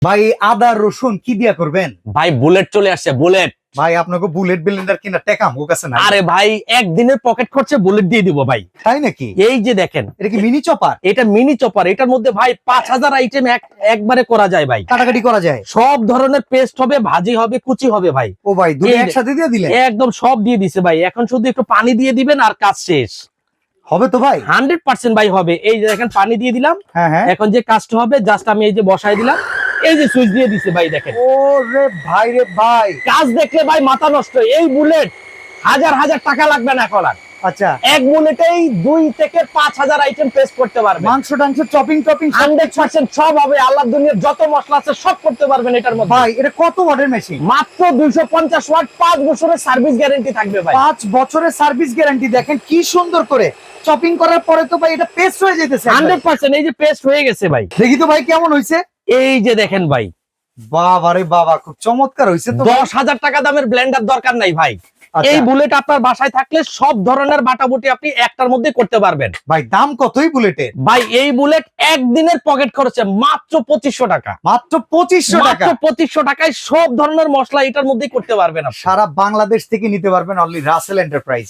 ভাই আদা রসুন কি দিয়া করবেন? ভাই বুলেট চলে আসছে, বুলেট। ভাই আপনাকে বুলেট ব্লেন্ডার কিনা টেকা আমগো কাছে নাই। আরে ভাই একদিনের পকেট খরচে বুলেট দিয়ে দিব ভাই। তাই নাকি? এই যে দেখেন, এটা কি মিনি চপার? এটা মিনি চপার। এটার মধ্যে ভাই 5000 আইটেম একবারে করা যায় ভাই। কাটাকাটি করা যায়? সব ধরনের পেস্ট হবে, ভাজি হবে, কুচি হবে ভাই। ও ভাই দুটো এই যে- একসাথে দিয়ে দিলেন? একদম সব দিয়ে দিছে ভাই। এখন শুধু একটু পানি দিয়ে দিবেন আর কাজ শেষ। হবে তো ভাই? 100% ভাই হবে। এই যে দেখেন পানি দিয়ে দিলাম। হ্যাঁ হ্যাঁ। এখন যে কাজটা হবে জাস্ট আমি এই যে বসাই দিলাম, এই যে সুইচ দিয়ে দিছে ভাই দেখেন। ওরে ভাই রে ভাই। কাজ দেখলে ভাই মাথা নষ্ট। এই বুলেট হাজার হাজার টাকা লাগবে না এখন আর। আচ্ছা, এক বুলেটেই 2 থেকে 5000 আইটেম পেস্ট করতে পারবেন। মাংস টাংস চপিং টপিং 100% সব হবে। আল্লাহর দুনিয়ার যত মশলা আছে সব করতে পারবেন এটার মধ্যে। ভাই এটা কত ওয়াটের মেশিন? মাত্র 250 ওয়াট, 5 বছরের সার্ভিস গ্যারান্টি থাকবে ভাই। 5 বছরের সার্ভিস গ্যারান্টি। দেখেন কি সুন্দর করে চপিং করার পরে তো ভাই এটা পেস্ট হয়ে যেতেছে একবারে। 100% এই যে পেস্ট হয়ে গেছে ভাই। দেখি তো ভাই কেমন হইছে। এই যে দেখেন ভাই, বাবা রে বাবা, খুব চমৎকার হইছে তো ভাই। 10,000 টাকা দামের ব্লেন্ডার দরকার নাই ভাই। আচ্ছা। এই বুলেট আপনার বাসায় থাকলে সব ধরনের বাটাবুটি আপনি একটার মধ্যে করতে পারবেন ভাই দাম কতই বুলেটের? ভাই। এই বুলেট একদিনের পকেট খরচে মাত্র 2500 টাকা। মাত্র 2500 টাকা। মাত্র 2500 টাকায় সব ধরনের মশলা এটার মধ্যেই করতে পারবেন আপনি। সারা বাংলাদেশ থেকে নিতে পারবেন অনলি রাসেল এন্টারপ্রাইজ।